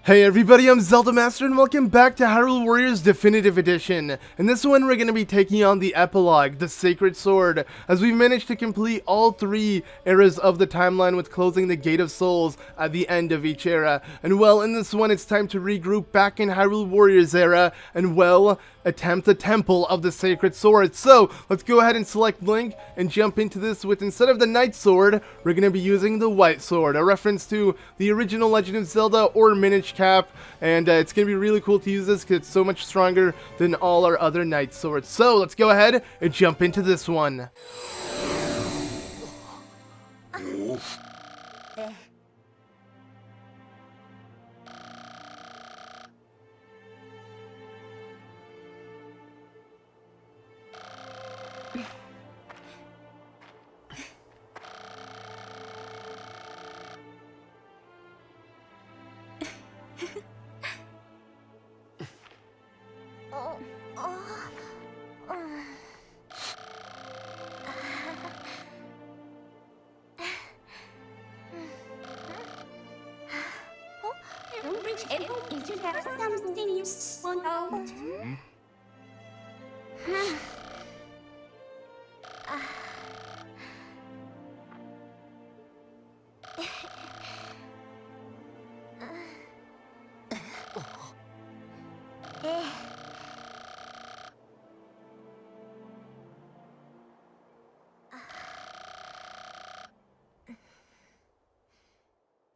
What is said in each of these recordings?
Hey everybody, I'm ZeldaMaster and welcome back to Hyrule Warriors Definitive Edition. In this one we're going to be taking on the Epilogue, The Sacred Sword, as we've managed to complete all three eras of the timeline with closing the Gate of Souls at the end of each era. And well, in this one it's time to regroup back in Hyrule Warriors era and well, attempt the Temple of the Sacred Sword. So, let's go ahead and select Link and jump into this with, instead of the Knight Sword, we're going to be using the White Sword, a reference to the original Legend of Zelda or Minish Cap, and it's going to be really cool to use this because it's so much stronger than all our other Knight Swords. So, let's go ahead and jump into this one.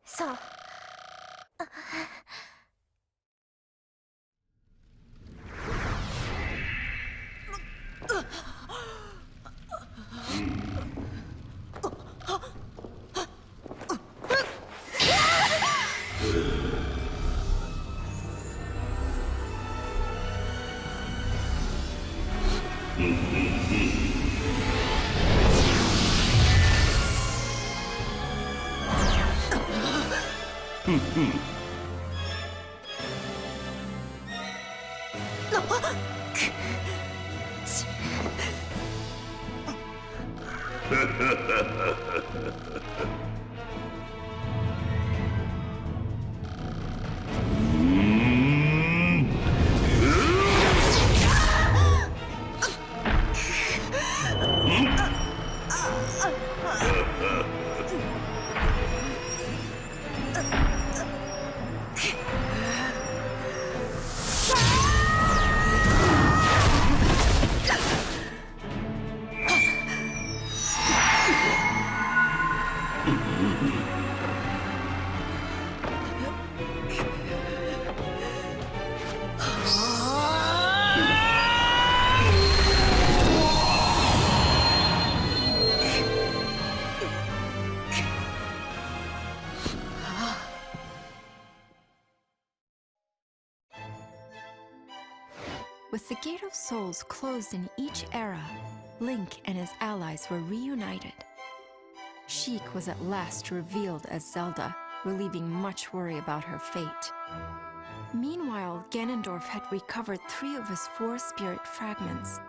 So, with the Gate of Souls closed in each era, Link and his allies were reunited. Sheik was at last revealed as Zelda, relieving much worry about her fate. Meanwhile, Ganondorf had recovered 3 of his 4 spirit fragments.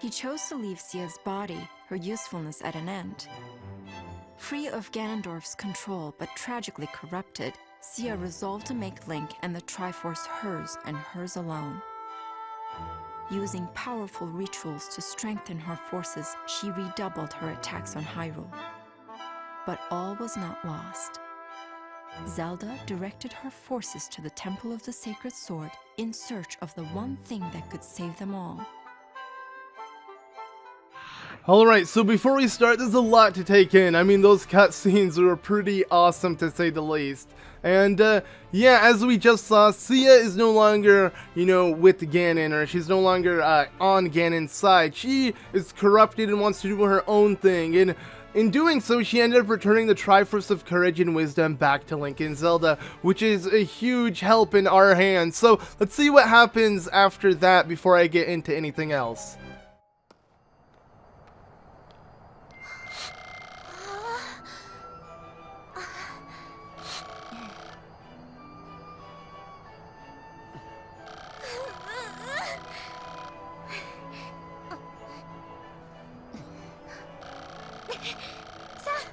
He chose to leave Sia's body, her usefulness at an end. Free of Ganondorf's control but tragically corrupted, Sia resolved to make Link and the Triforce hers and hers alone. Using powerful rituals to strengthen her forces, she redoubled her attacks on Hyrule. But all was not lost. Zelda directed her forces to the Temple of the Sacred Sword in search of the one thing that could save them all. Alright, so before we start, there's a lot to take in. I mean, those cutscenes were pretty awesome to say the least. And, yeah, as we just saw, Sia is no longer, with Ganon, or she's no longer on Ganon's side. She is corrupted and wants to do her own thing, and in doing so, she ended up returning the Triforce of Courage and Wisdom back to Link and Zelda, which is a huge help in our hands. So, let's see what happens after that before I get into anything else. So, 「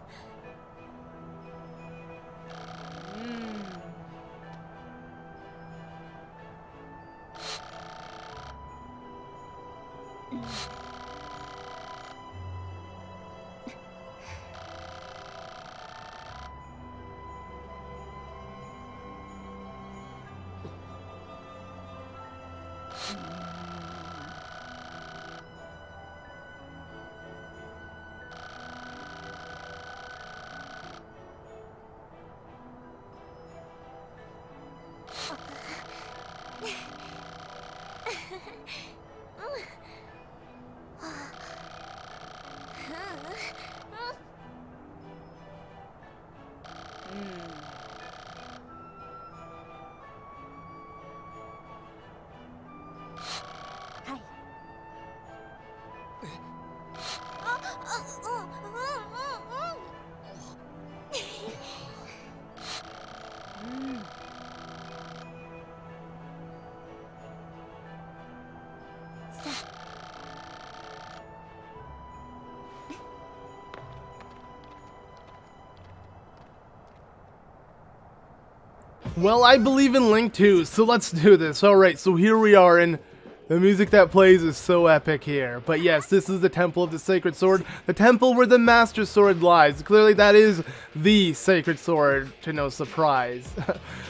Well, I believe in Link too, so let's do this. Alright, so here we are, and the music that plays is so epic here. But yes, this is the Temple of the Sacred Sword, the temple where the Master Sword lies. Clearly that is the Sacred Sword, to no surprise.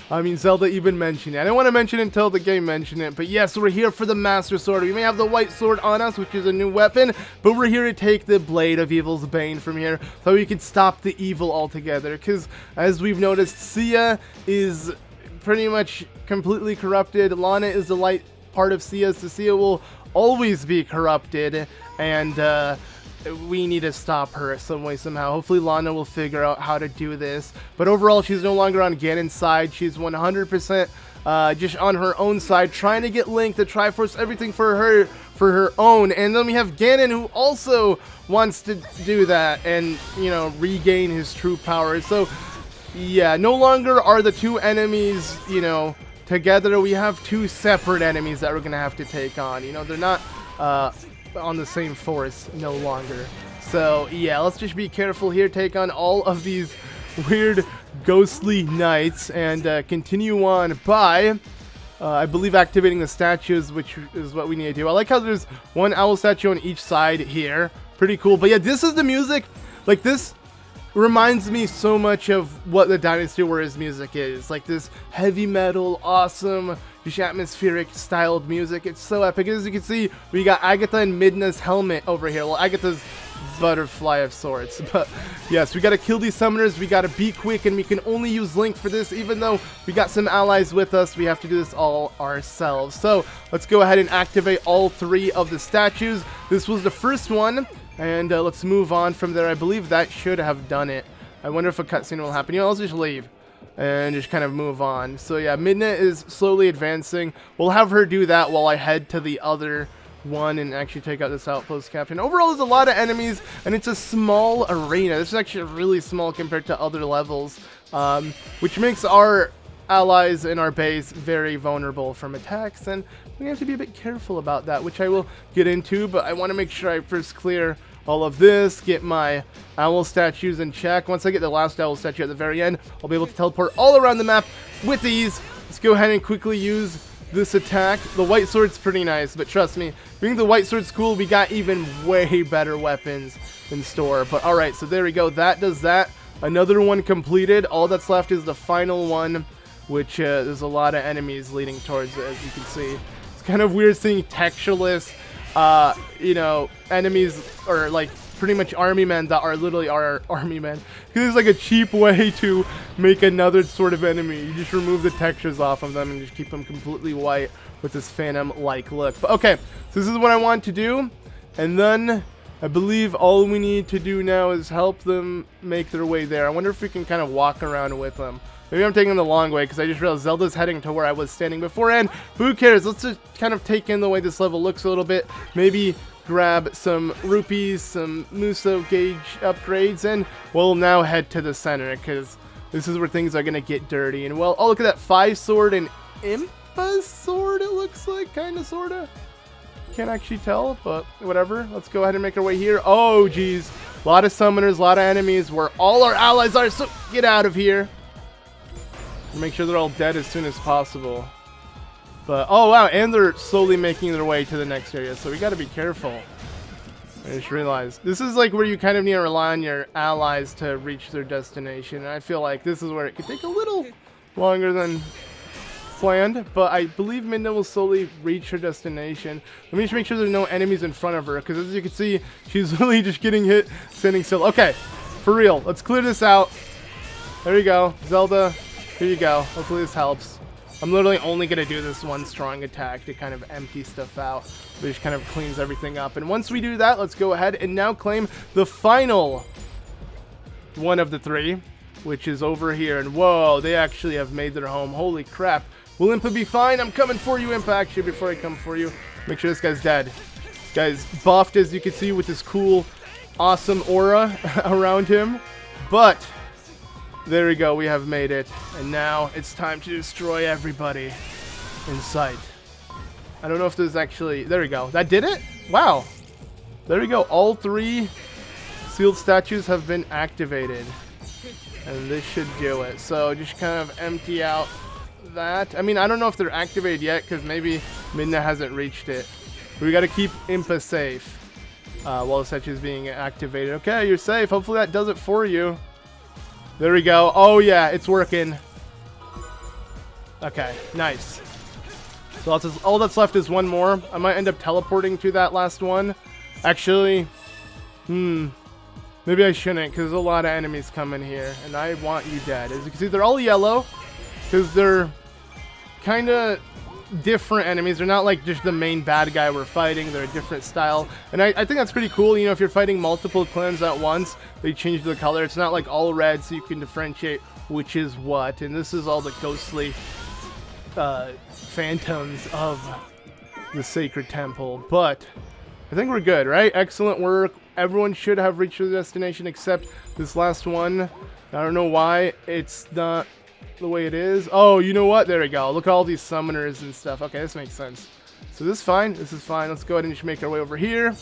I mean, Zelda even mentioned it. I didn't want to mention it until the game mentioned it, but yes, we're here for the Master Sword. We may have the white sword on us, which is a new weapon, but we're here to take the Blade of Evil's Bane from here, so we can stop the evil altogether. Because, as we've noticed, Sia is pretty much completely corrupted. Lana is the light part of Sia, so Sia will always be corrupted, and we need to stop her some way, somehow. Hopefully Lana will figure out how to do this, but overall she's no longer on Ganon's side. She's 100% just on her own side, trying to get Link, the Triforce, everything for her own. And then we have Ganon, who also wants to do that and, you know, regain his true power. So yeah, no longer are the two enemies, you know, together. We have two separate enemies that we're gonna have to take on. You know, they're not on the same force no longer. So yeah, let's just be careful here, take on all of these weird ghostly knights, and continue on by I believe activating the statues, which is what we need to do. I like how there's one owl statue on each side here. Pretty cool. But yeah, this is the music. Like, this reminds me so much of what the Dynasty Warriors music is. Like this heavy metal, awesome, just atmospheric styled music. It's so epic. As you can see, we got Agatha and Midna's helmet over here. Well, Agatha's butterfly of sorts. But yes, we gotta kill these summoners. We gotta be quick, and we can only use Link for this. Even though we got some allies with us, we have to do this all ourselves. So let's go ahead and activate all three of the statues. This was the first one. And let's move on from there. I believe that should have done it. I wonder if a cutscene will happen. You know, I'll just leave and just kind of move on. So yeah, Midna is slowly advancing. We'll have her do that while I head to the other one and actually take out this outpost captain. Overall, there's a lot of enemies, and it's a small arena. This is actually really small compared to other levels, which makes our allies in our base very vulnerable from attacks, and we have to be a bit careful about that, which I will get into. But I want to make sure I first clear all of this, get my owl statues in check. Once I get the last owl statue at the very end, I'll be able to teleport all around the map with ease. Let's go ahead and quickly use this attack. The white sword's pretty nice, but trust me, being the white sword's cool, we got even way better weapons in store. But alright, so there we go. That does that. Another one completed. All that's left is the final one, which there's a lot of enemies leading towards it, as you can see. It's kind of weird seeing textureless, you know, enemies, or like pretty much army men that are literally our army men. Because it's like a cheap way to make another sort of enemy. You just remove the textures off of them and just keep them completely white with this phantom-like look. But okay, so this is what I want to do, and then I believe all we need to do now is help them make their way there. I wonder if we can kind of walk around with them. Maybe I'm taking the long way, because I just realized Zelda's heading to where I was standing beforehand. Who cares? Let's just kind of take in the way this level looks a little bit. Maybe grab some rupees, some Muso gauge upgrades, and we'll now head to the center, because this is where things are going to get dirty. And well, oh, look at that 5-sword and Impa sword, it looks like, kind of, sort of. Can't actually tell, but whatever. Let's go ahead and make our way here. Oh, geez. A lot of summoners, a lot of enemies, where all our allies are, so get out of here. Make sure they're all dead as soon as possible. But, oh wow, and they're slowly making their way to the next area, so we gotta be careful. I just realized. This is like where you kind of need to rely on your allies to reach their destination. And I feel like this is where it could take a little longer than planned, but I believe Midna will slowly reach her destination. Let me just make sure there's no enemies in front of her, because as you can see, she's really just getting hit, standing still. Okay, for real, let's clear this out. There you go, Zelda, here you go. Hopefully this helps. I'm literally only going to do this one strong attack to kind of empty stuff out, which kind of cleans everything up. And once we do that, let's go ahead and now claim the final one of the three, which is over here. And whoa, they actually have made their home. Holy crap. Will Impa be fine? I'm coming for you, Impa, actually, before I come for you. Make sure this guy's dead. This guy's buffed, as you can see, with this cool, awesome aura around him. But there we go, we have made it. And now it's time to destroy everybody in sight. I don't know if there's actually... There we go. That did it? Wow. There we go. All three sealed statues have been activated. And this should do it. So just kind of empty out that. I mean, I don't know if they're activated yet, because maybe Midna hasn't reached it. But we got to keep Impa safe while the statue is being activated. Okay, you're safe. Hopefully that does it for you. There we go. Oh yeah, it's working. Okay, nice. So all that's left is one more. I might end up teleporting to that last one. Actually, maybe I shouldn't, because there's a lot of enemies coming here, and I want you dead. As you can see, they're all yellow, because they're kind of different enemies. They're not like just the main bad guy we're fighting. They're a different style, and I think that's pretty cool. You know, if you're fighting multiple clans at once, they change the color. It's not like all red, so you can differentiate which is what. And this is all the ghostly phantoms of the sacred temple. But I think we're good, right? Excellent work. Everyone should have reached their destination except this last one. I don't know why it's not the way it is. Oh, you know what? There we go. Look at all these summoners and stuff. Okay, this makes sense. So this is fine. This is fine. Let's go ahead and just make our way over here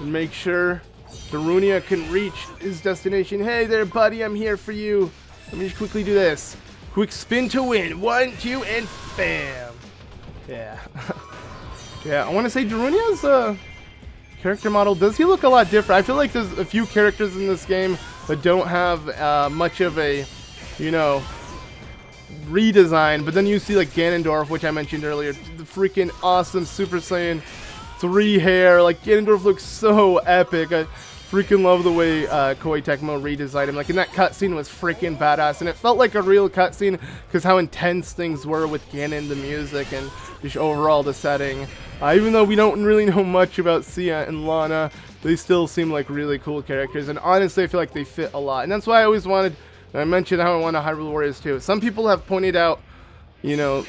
and make sure Darunia can reach his destination. Hey there, buddy. I'm here for you. Let me just quickly do this. Quick spin to win. 1, 2, and bam. Yeah. Yeah, I want to say Darunia's character model, does he look a lot different? I feel like there's a few characters in this game that don't have much of a, you know, redesign, but then you see like Ganondorf, which I mentioned earlier, the freaking awesome Super Saiyan 3 hair. Like, Ganondorf looks so epic. I freaking love the way Koei Tecmo redesigned him. Like, in that cutscene was freaking badass, and it felt like a real cutscene because how intense things were with Ganon, the music, and just overall the setting. Even though we don't really know much about Sia and Lana, they still seem like really cool characters, and honestly I feel like they fit a lot. And that's why I always wanted, and I mentioned how I want a Hyrule Warriors too. Some people have pointed out, you know,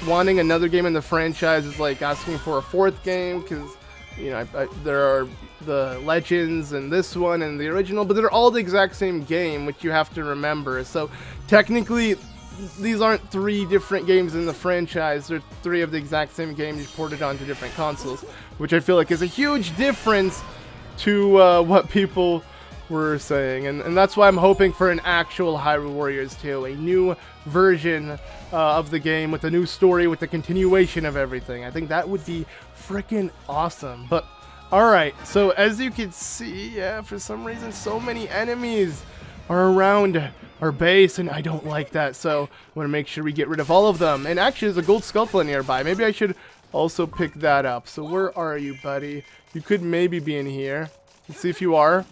wanting another game in the franchise is like asking for a 4th game, because, you know, there are the Legends and this one and the original, but they're all the exact same game, which you have to remember. So technically these aren't 3 different games in the franchise. They're 3 of the exact same game just ported onto different consoles, which I feel like is a huge difference to what people were saying. And that's why I'm hoping for an actual Hyrule Warriors 2, a new version of the game with a new story, with the continuation of everything. I think that would be freaking awesome. But alright, so as you can see, yeah, for some reason so many enemies are around our base, and I don't like that, so I want to make sure we get rid of all of them. And actually there's a gold skulltula nearby. Maybe I should also pick that up. So where are you, buddy? You could maybe be in here. Let's see if you are.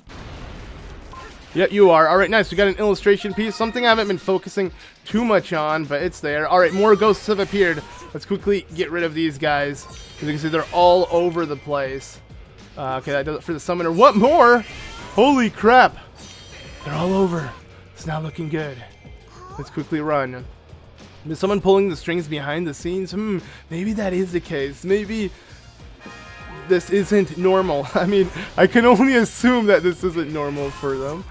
Yeah, you are. Alright, nice. We got an illustration piece. Something I haven't been focusing too much on, but it's there. Alright, more ghosts have appeared. Let's quickly get rid of these guys. As you can see, they're all over the place. Okay, that does it for the summoner. What more? Holy crap. They're all over. It's not looking good. Let's quickly run. Is someone pulling the strings behind the scenes? Maybe that is the case. Maybe this isn't normal. I mean, I can only assume that this isn't normal for them.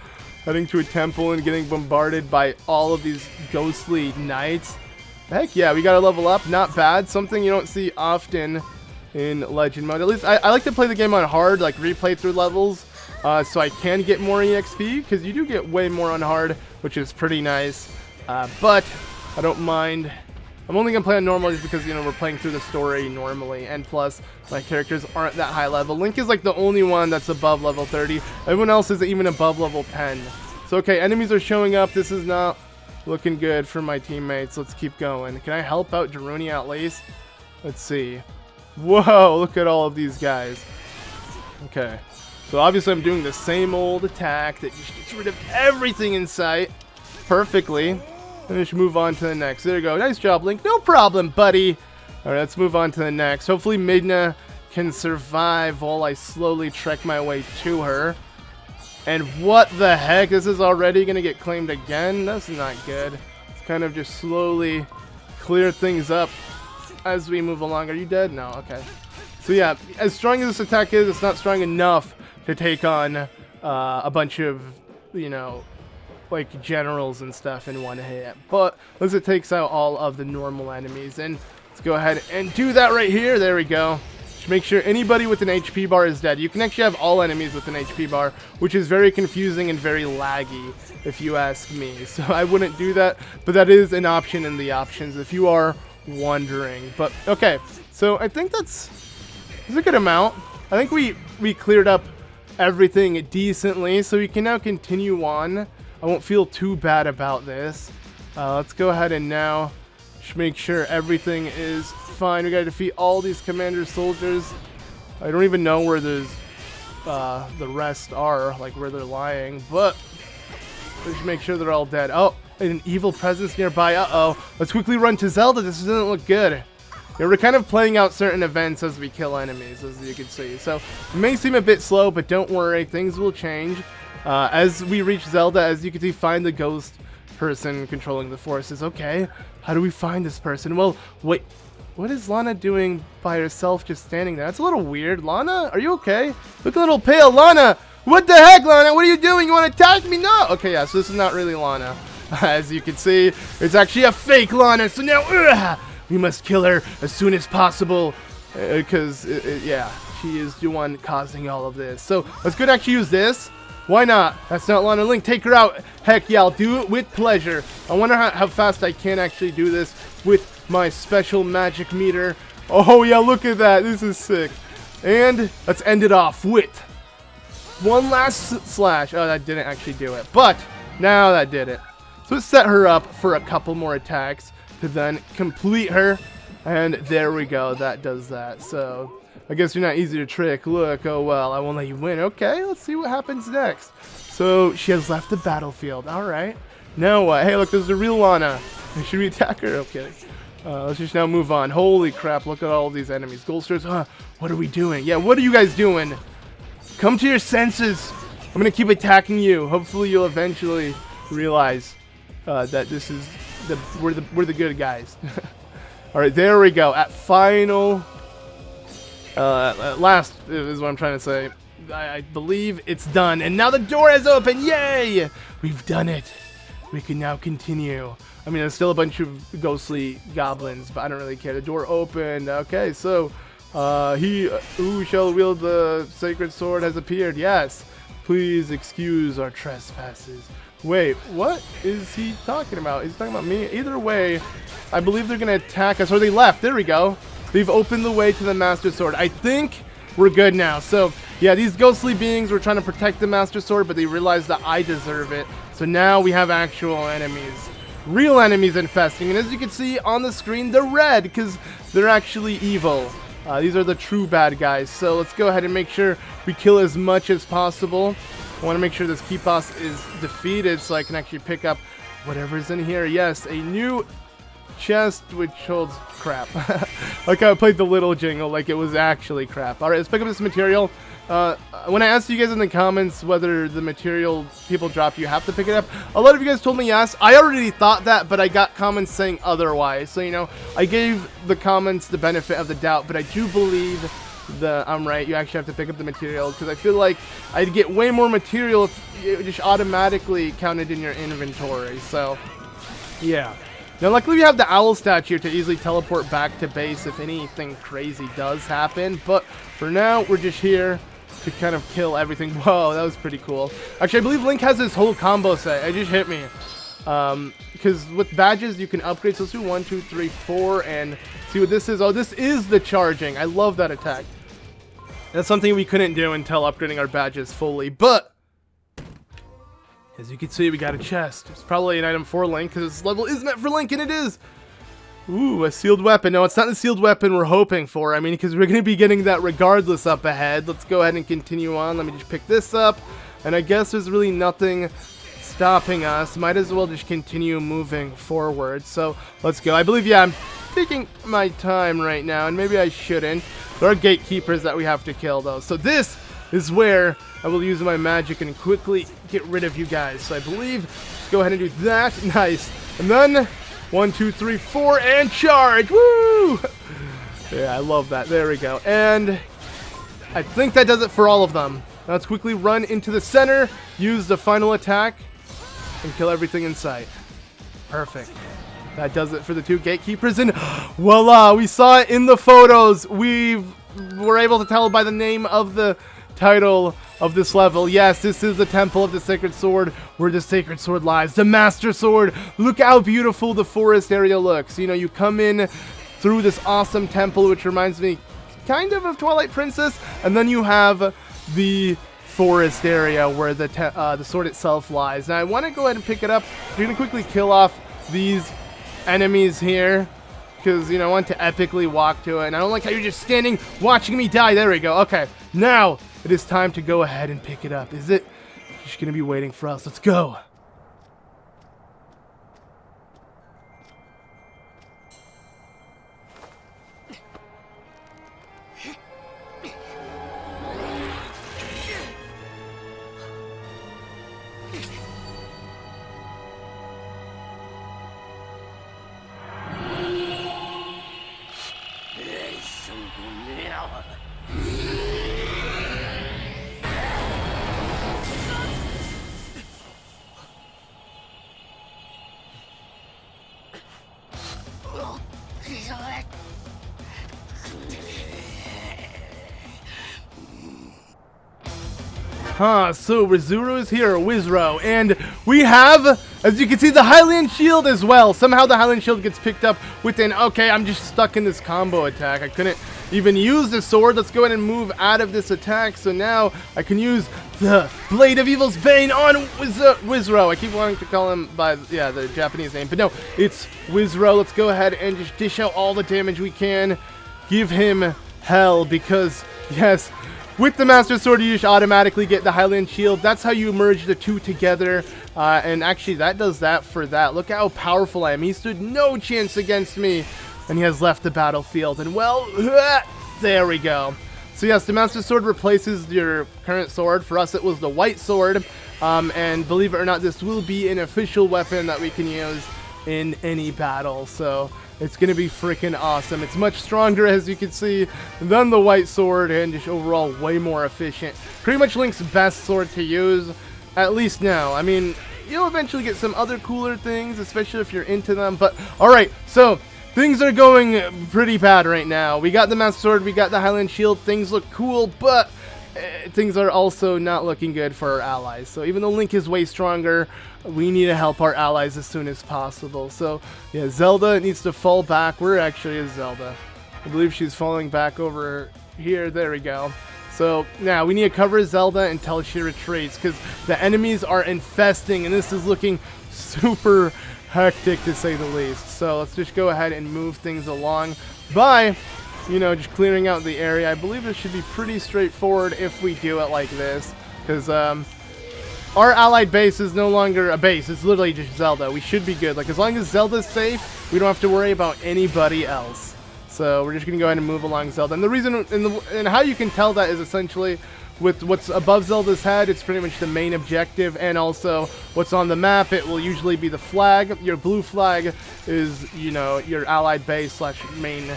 Heading to a temple and getting bombarded by all of these ghostly knights. Heck yeah, we gotta level up. Not bad. Something you don't see often in Legend mode. At least I like to play the game on hard, like replay through levels. So I can get more EXP, because you do get way more on hard, which is pretty nice. But I don't mind I'm only going to play on normal just because, you know, we're playing through the story normally. And plus, my characters aren't that high level. Link is like the only one that's above level 30. Everyone else is even above level 10. So, okay, enemies are showing up. This is not looking good for my teammates. Let's keep going. Can I help out Daruni at least? Let's see. Whoa, look at all of these guys. Okay. So obviously I'm doing the same old attack that just gets rid of everything in sight perfectly. And just move on to the next. There you go. Nice job, Link. No problem, buddy. Alright, let's move on to the next. Hopefully Midna can survive while I slowly trek my way to her. And what the heck? This is already going to get claimed again? That's not good. Let's kind of just slowly clear things up as we move along. Are you dead? No. Okay. So yeah, as strong as this attack is, it's not strong enough to take on a bunch of, you know, like generals and stuff in one hit. But once it takes out all of the normal enemies, and let's go ahead and do that right here. There we go. Just make sure anybody with an HP bar is dead. You can actually have all enemies with an HP bar, which is very confusing and very laggy, if you ask me. So I wouldn't do that, but that is an option in the options if you are wondering. But okay, so I think that's a good amount. I think we cleared up everything decently, so we can now continue on. I won't feel too bad about this. Let's go ahead and now just make sure everything is fine. We gotta defeat all these commander soldiers. I don't even know where the rest are, like where they're lying, but let's make sure they're all dead. Oh, an evil presence nearby. Uh-oh. Let's quickly run to Zelda. This doesn't look good. Yeah, we're kind of playing out certain events as we kill enemies, as you can see. So it may seem a bit slow, but don't worry, things will change. As we reach Zelda, as you can see, find the ghost person controlling the forces. Okay, how do we find this person? Well, wait, what is Lana doing by herself just standing there? That's a little weird. Lana, are you okay? Look a little pale. Lana, what the heck, Lana? What are you doing? You want to attack me? No. Okay, yeah, so this is not really Lana. As you can see, it's actually a fake Lana. So now, we must kill her as soon as possible, because, yeah, she is the one causing all of this. So let's go and actually use this. Why not? That's not Lana. Link, take her out. Heck yeah, I'll do it with pleasure. I wonder how fast I can actually do this with my special magic meter. Oh yeah, look at that. This is sick. And let's end it off with one last slash. Oh, that didn't actually do it, but now that did it. So let's set her up for a couple more attacks to then complete her. And there we go. That does that. So I guess you're not easy to trick. Look, oh well, I won't let you win. Okay, let's see what happens next. So she has left the battlefield. All right. Now what? Hey, look, there's the real Lana. Should we attack her? Okay. Let's just now move on. Holy crap, look at all of these enemies. Goldsters, what are we doing? Yeah, what are you guys doing? Come to your senses. I'm going to keep attacking you. Hopefully you'll eventually realize that this is we're the good guys. All right, there we go. At final... last is what I'm trying to say. I believe it's done, and now the door has opened. Yay! We've done it. We can now continue. I mean, there's still a bunch of ghostly goblins, but I don't really care. The door opened. Okay, so he who shall wield the sacred sword has appeared. Yes, please excuse our trespasses. Wait, what is he talking about? He's talking about me. Either way, I believe they're gonna attack us, or they left. There we go. They've opened the way to the Master Sword. I think we're good now. So, yeah, these ghostly beings were trying to protect the Master Sword, but they realized that I deserve it. So now we have actual enemies. Real enemies infesting. And as you can see on the screen, they're red because they're actually evil. These are the true bad guys. So let's go ahead and make sure we kill as much as possible. I want to make sure this key boss is defeated so I can actually pick up whatever's in here. Yes, a new chest which holds crap. Like I played the little jingle like it was actually crap. Alright, let's pick up this material. When I asked you guys in the comments whether the material people drop you have to pick it up, a lot of you guys told me yes. I already thought that, but I got comments saying otherwise. So, you know, I gave the comments the benefit of the doubt, but I do believe that I'm right. You actually have to pick up the material because I feel like I'd get way more material if it just automatically counted in your inventory. So, yeah. Now, luckily we have the owl statue to easily teleport back to base if anything crazy does happen. But for now, we're just here to kind of kill everything. Whoa, that was pretty cool. Actually, I believe Link has this whole combo set. It just hit me. Because with badges you can upgrade. So let's do 1, 2, 3, 4, and see what this is. Oh, this is the charging. I love that attack. That's something we couldn't do until upgrading our badges fully, but as you can see, we got a chest. It's probably an item for Link, because this level is meant for Link, and it is! Ooh, a sealed weapon. No, it's not the sealed weapon we're hoping for. I mean, because we're going to be getting that regardless up ahead. Let's go ahead and continue on. Let me just pick this up, and I guess there's really nothing stopping us. Might as well just continue moving forward. So, let's go. I believe, yeah, I'm taking my time right now, and maybe I shouldn't. There are gatekeepers that we have to kill, though. So this is where I will use my magic and quickly get rid of you guys. So I believe, let's go ahead and do that. Nice. And then, 1, 2, 3, 4, and charge. Woo! Yeah, I love that. There we go. And I think that does it for all of them. Now let's quickly run into the center, use the final attack, and kill everything in sight. Perfect. That does it for the 2 gatekeepers, and voila, we saw it in the photos. We were able to tell by the name of the title of this level. Yes, this is the Temple of the Sacred Sword, where the Sacred Sword lies. The Master Sword. Look how beautiful the forest area looks. You know, you come in through this awesome temple, which reminds me kind of Twilight Princess, and then you have the forest area where the sword itself lies. Now, I want to go ahead and pick it up. We're going to quickly kill off these enemies here, because, you know, I want to epically walk to it, and I don't like how you're just standing watching me die. There we go. Okay, now it is time to go ahead and pick it up. Is it just gonna be waiting for us? Let's go. So Rizuru is here, Wizro, and we have, as you can see, the Hylian Shield as well. Somehow the Hylian Shield gets picked up within, okay, I'm just stuck in this combo attack. I couldn't even use the sword. Let's go ahead and move out of this attack, so now I can use the Blade of Evil's Bane on Wizro. I keep wanting to call him by, yeah, the Japanese name, but no, it's Wizro. Let's go ahead and just dish out all the damage we can. Give him hell, because, yes, with the Master Sword, you just automatically get the Hylian Shield. That's how you merge the 2 together. And actually, that does that for that. Look how powerful I am. He stood no chance against me, and he has left the battlefield. And, well, there we go. So, yes, the Master Sword replaces your current sword. For us, it was the white sword. And believe it or not, this will be an official weapon that we can use in any battle. So it's going to be freaking awesome. It's much stronger, as you can see, than the white sword, and just overall way more efficient. Pretty much Link's best sword to use, at least now. I mean, you'll eventually get some other cooler things, especially if you're into them. But, alright, so things are going pretty bad right now. We got the Master Sword, we got the Hylian Shield. Things look cool, but things are also not looking good for our allies. So even though Link is way stronger, we need to help our allies as soon as possible. So yeah, Zelda needs to fall back. Where actually is Zelda? I believe she's falling back over here. There we go. So now we need to cover Zelda until she retreats, because the enemies are infesting, and this is looking super hectic to say the least. So let's just go ahead and move things along by, you know, just clearing out the area. I believe it should be pretty straightforward if we do it like this, because our allied base is no longer a base. It's literally just Zelda. We should be good. Like, as long as Zelda's safe, we don't have to worry about anybody else. So we're just going to go ahead and move along Zelda. And the reason, and how you can tell that is essentially with what's above Zelda's head. It's pretty much the main objective, and also what's on the map. It will usually be the flag. Your blue flag is, you know, your allied base slash main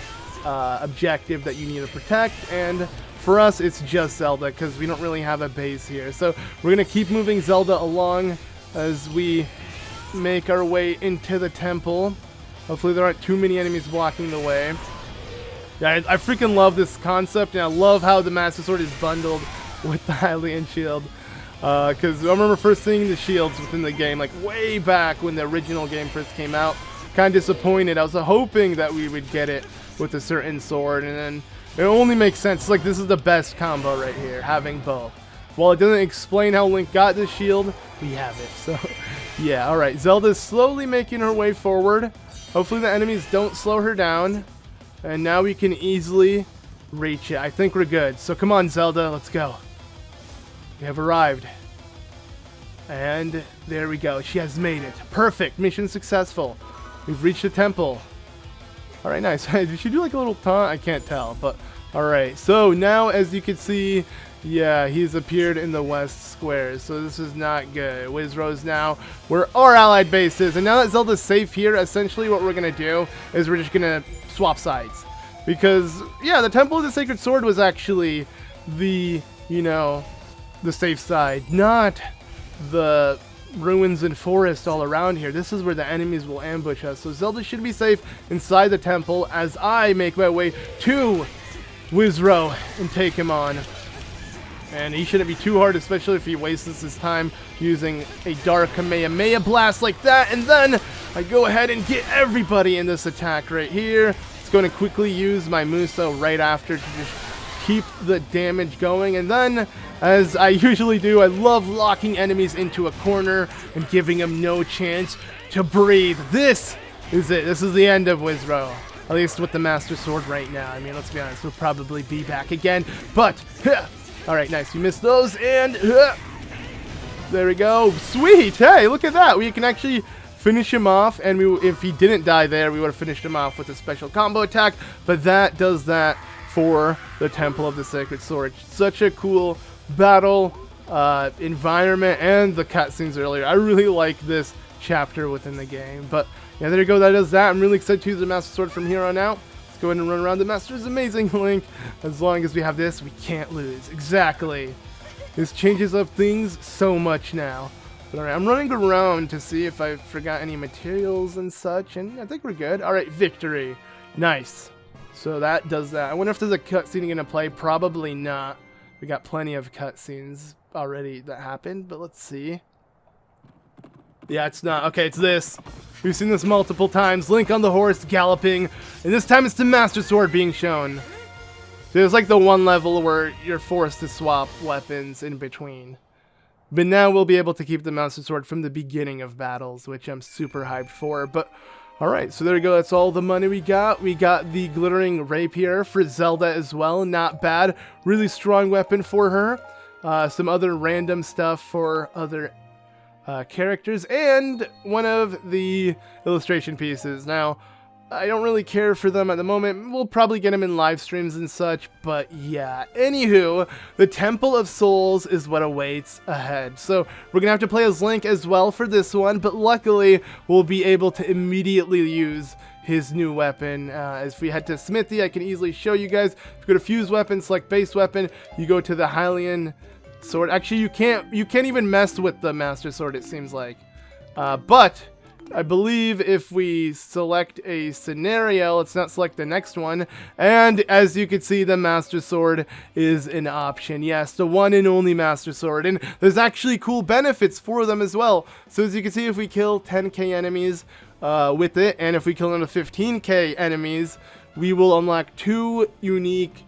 objective that you need to protect. And for us, it's just Zelda, because we don't really have a base here. So we're going to keep moving Zelda along as we make our way into the temple. Hopefully there aren't too many enemies blocking the way. Yeah, I freaking love this concept, and I love how the Master Sword is bundled with the Hylian Shield. Because I remember first seeing the shields within the game, like way back when the original game first came out. Kind of disappointed. I was hoping that we would get it with a certain sword, and then it only makes sense. Like, this is the best combo right here, having both. While it doesn't explain how Link got this shield, we have it. So, yeah, alright. Zelda's slowly making her way forward. Hopefully the enemies don't slow her down. And now we can easily reach it. I think we're good. So come on, Zelda, let's go. We have arrived. And there we go. She has made it. Perfect. Mission successful. We've reached the temple. Alright, nice. Did she do like a little taunt? I can't tell. But alright. So now, as you can see, yeah, he's appeared in the west square. So this is not good. Wizro's now where our allied base is. And now that Zelda's safe here, essentially what we're going to do is we're just going to swap sides. Because, yeah, the Temple of the Sacred Sword was actually the, you know, the safe side, not the ruins and forest all around here. This is where the enemies will ambush us. So Zelda should be safe inside the temple as I make my way to Wizro and take him on. And he shouldn't be too hard, especially if he wastes his time using a Dark Kamehameha Blast like that. And then I go ahead and get everybody in this attack right here. It's going to quickly use my Muso right after to just keep the damage going. And then, as I usually do, I love locking enemies into a corner and giving them no chance to breathe. This is it. This is the end of Wizro. At least with the Master Sword right now. I mean, let's be honest, we'll probably be back again. But, alright, nice. We missed those, and there we go. Sweet! Hey, look at that. We can actually finish him off, and if he didn't die there, we would have finished him off with a special combo attack. But that does that for the Temple of the Sacred Sword. Such a cool battle environment, and the cutscenes earlier. I really like this chapter within the game. But yeah, there you go. That does that. I'm really excited to use the Master Sword from here on out. Go ahead and run around. The Master is amazing, Link. As long as we have this, we can't lose. Exactly. This changes up things so much now. But alright, I'm running around to see if I forgot any materials and such, and I think we're good. Alright, victory. Nice. So that does that. I wonder if there's a cutscene gonna play. Probably not. We got plenty of cutscenes already that happened, but let's see. Yeah, it's not. Okay, it's this. We've seen this multiple times. Link on the horse galloping, and this time it's the Master Sword being shown. There's like the one level where you're forced to swap weapons in between. But now we'll be able to keep the Master Sword from the beginning of battles, which I'm super hyped for. But alright, so there we go. That's all the money we got. We got the glittering rapier for Zelda as well. Not bad. Really strong weapon for her. Some other random stuff for other characters, and one of the illustration pieces. Now, I don't really care for them at the moment. We'll probably get them in live streams and such, but yeah. Anywho, the Temple of Souls is what awaits ahead. So we're gonna have to play as Link as well for this one, but luckily we'll be able to immediately use his new weapon. As we head to Smithy, I can easily show you guys. If you go to Fuse Weapon, select Base Weapon, you go to the Hylian Sword. Actually, you can't even mess with the Master Sword, it seems like. But I believe if we select a scenario, let's not select the next one. And as you can see, the Master Sword is an option. Yes, the one and only Master Sword. And there's actually cool benefits for them as well. So as you can see, if we kill 10k enemies with it, and if we kill another 15k enemies, we will unlock 2 unique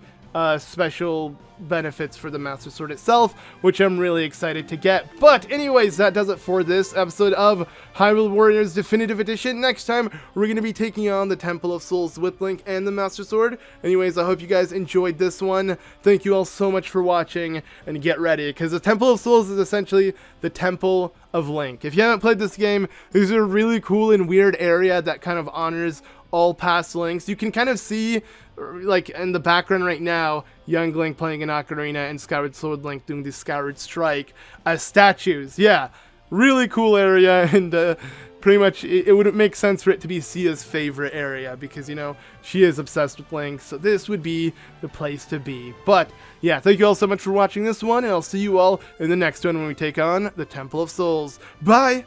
special benefits for the Master Sword itself, which I'm really excited to get. But anyways, that does it for this episode of Hyrule Warriors Definitive Edition. Next time, we're going to be taking on the Temple of Souls with Link and the Master Sword. Anyways, I hope you guys enjoyed this one. Thank you all so much for watching, and get ready, because the Temple of Souls is essentially the Temple of Link. If you haven't played this game, this is a really cool and weird area that kind of honors all past Links. You can kind of see, like in the background right now, young Link playing an ocarina and Skyward Sword Link doing the Skyward Strike as statues. Yeah, really cool area, and pretty much it wouldn't make sense for it to be Sia's favorite area, because, you know, she is obsessed with Link, so this would be the place to be. But yeah, thank you all so much for watching this one, and I'll see you all in the next one when we take on the Temple of Souls. Bye!